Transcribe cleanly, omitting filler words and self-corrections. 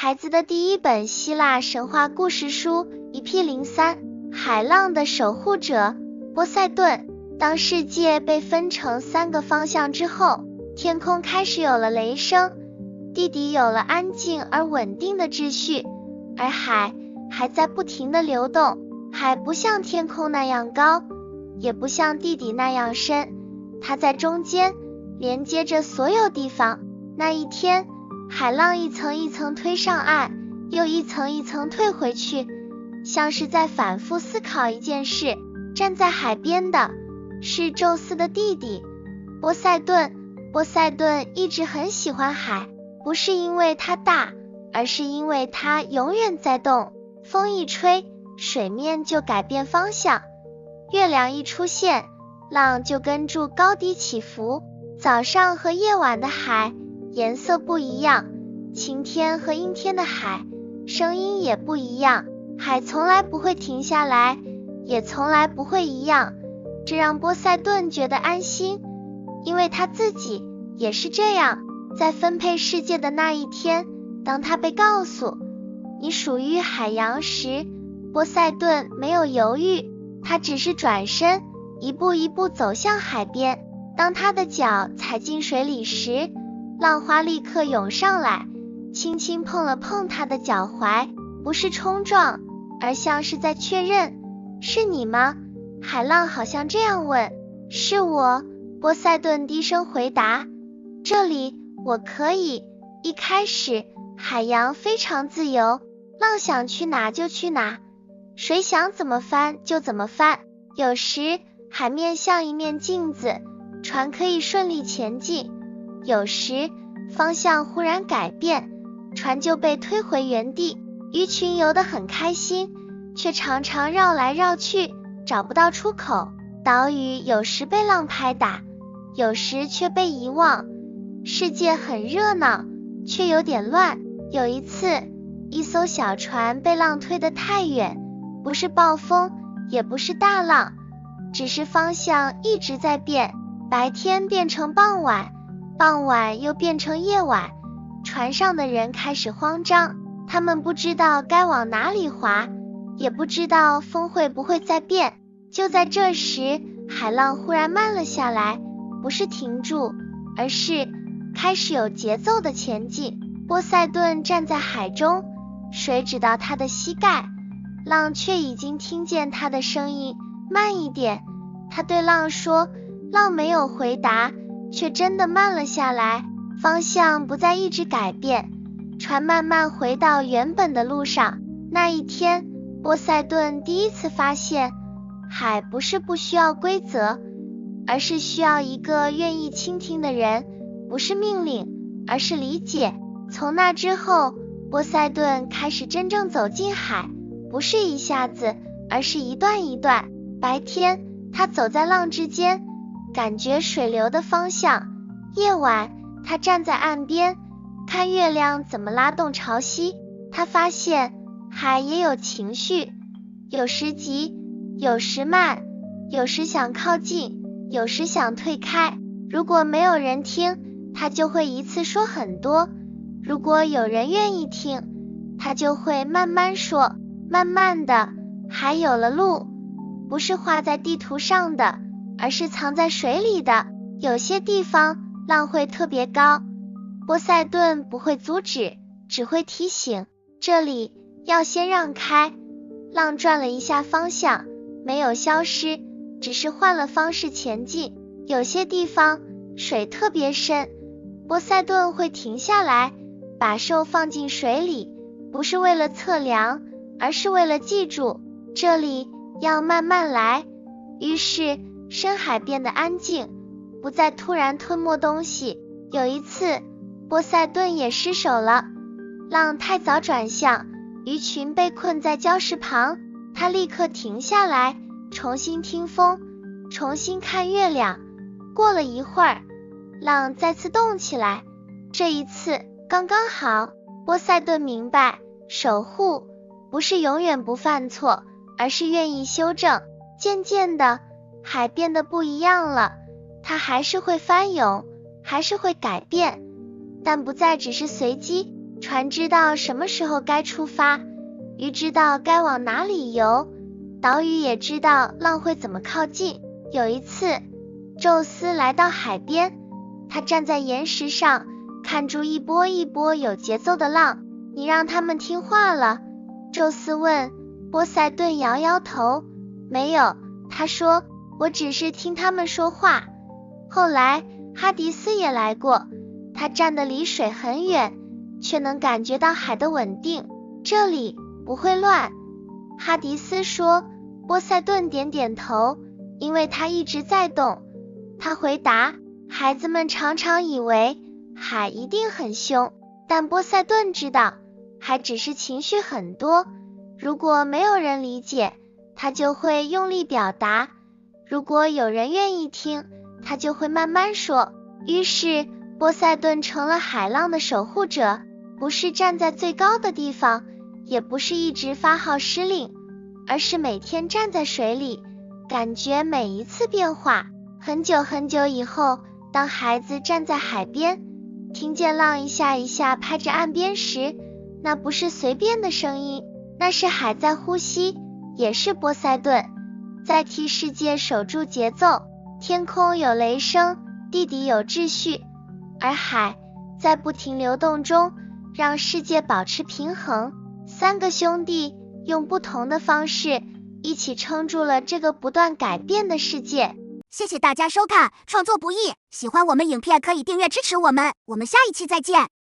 孩子的第一本希腊神话故事书 EP03 海浪的守护者波塞顿。当世界被分成3个方向之后，天空开始有了雷声，地底有了安静而稳定的秩序，而海还在不停地流动。海不像天空那样高，也不像地底那样深，它在中间，连接着所有地方。那一天，海浪一层一层推上岸，又一层一层退回去，像是在反复思考一件事。站在海边的是宙斯的弟弟波塞顿。波塞顿一直很喜欢海，不是因为它大，而是因为它永远在动。风一吹，水面就改变方向，月亮一出现，浪就跟住高低起伏。早上和夜晚的海颜色不一样，晴天和阴天的海声音也不一样。海从来不会停下来，也从来不会一样，这让波塞顿觉得安心，因为他自己也是这样。在分配世界的那一天，当他被告诉你属于海洋时，波塞顿没有犹豫，他只是转身一步一步走向海边。当他的脚踩进水里时，浪花立刻涌上来，轻轻碰了碰他的脚踝，不是冲撞，而像是在确认。是你吗？海浪好像这样问。是我，波塞顿低声回答。这里我可以。一开始海洋非常自由，浪想去哪就去哪，水想怎么翻就怎么翻。有时海面像一面镜子，船可以顺利前进，有时方向忽然改变，船就被推回原地。鱼群游得很开心，却常常绕来绕去，找不到出口。岛屿有时被浪拍打，有时却被遗忘。世界很热闹，却有点乱。有一次，一艘小船被浪推得太远，不是暴风，也不是大浪，只是方向一直在变。白天变成傍晚，傍晚又变成夜晚。船上的人开始慌张，他们不知道该往哪里划，也不知道风会不会再变。就在这时，海浪忽然慢了下来，不是停住，而是开始有节奏的前进。波塞顿站在海中，水只到他的膝盖，浪却已经听见他的声音。慢一点，他对浪说。浪没有回答，却真的慢了下来，方向不再一直改变，船慢慢回到原本的路上。那一天，波塞顿第一次发现，海不是不需要规则，而是需要一个愿意倾听的人，不是命令，而是理解。从那之后，波塞顿开始真正走进海，不是一下子，而是一段一段。白天，他走在浪之间，感觉水流的方向。夜晚，他站在岸边，看月亮怎么拉动潮汐。他发现海也有情绪，有时急，有时慢，有时想靠近，有时想退开。如果没有人听，他就会一次说很多；如果有人愿意听，他就会慢慢说。慢慢的，海有了路，不是画在地图上的，而是藏在水里的。有些地方浪会特别高，波塞顿不会阻止，只会提醒，这里要先让开。浪转了一下方向，没有消失，只是换了方式前进。有些地方水特别深，波塞顿会停下来，把手放进水里，不是为了测量，而是为了记住，这里要慢慢来。于是深海变得安静，不再突然吞没东西。有一次，波塞顿也失手了，浪太早转向，鱼群被困在礁石旁，他立刻停下来，重新听风，重新看月亮。过了一会儿，浪再次动起来，这一次刚刚好。波塞顿明白，守护不是永远不犯错，而是愿意修正。渐渐的，海变得不一样了，它还是会翻涌，还是会改变，但不再只是随机，船知道什么时候该出发，鱼知道该往哪里游，岛屿也知道浪会怎么靠近。有一次，宙斯来到海边，他站在岩石上，看住一波一波有节奏的浪。你让他们听话了？宙斯问。波塞顿摇摇头，没有，他说，我只是听他们说话。后来哈迪斯也来过，他站得离水很远，却能感觉到海的稳定，这里不会乱。哈迪斯说。波塞顿点点头，因为他一直在动。他回答，孩子们常常以为海一定很凶，但波塞顿知道，海只是情绪很多，如果没有人理解，他就会用力表达，如果有人愿意听，他就会慢慢说。于是波塞顿成了海浪的守护者，不是站在最高的地方，也不是一直发号施令，而是每天站在水里，感觉每一次变化。很久很久以后，当孩子站在海边，听见浪一下一下拍着岸边时，那不是随便的声音，那是海在呼吸，也是波塞顿在替世界守住节奏。天空有雷声，地底有秩序，而海在不停流动中，让世界保持平衡。三个兄弟用不同的方式，一起撑住了这个不断改变的世界。谢谢大家收看，创作不易，喜欢我们影片可以订阅支持我们，我们下一期再见。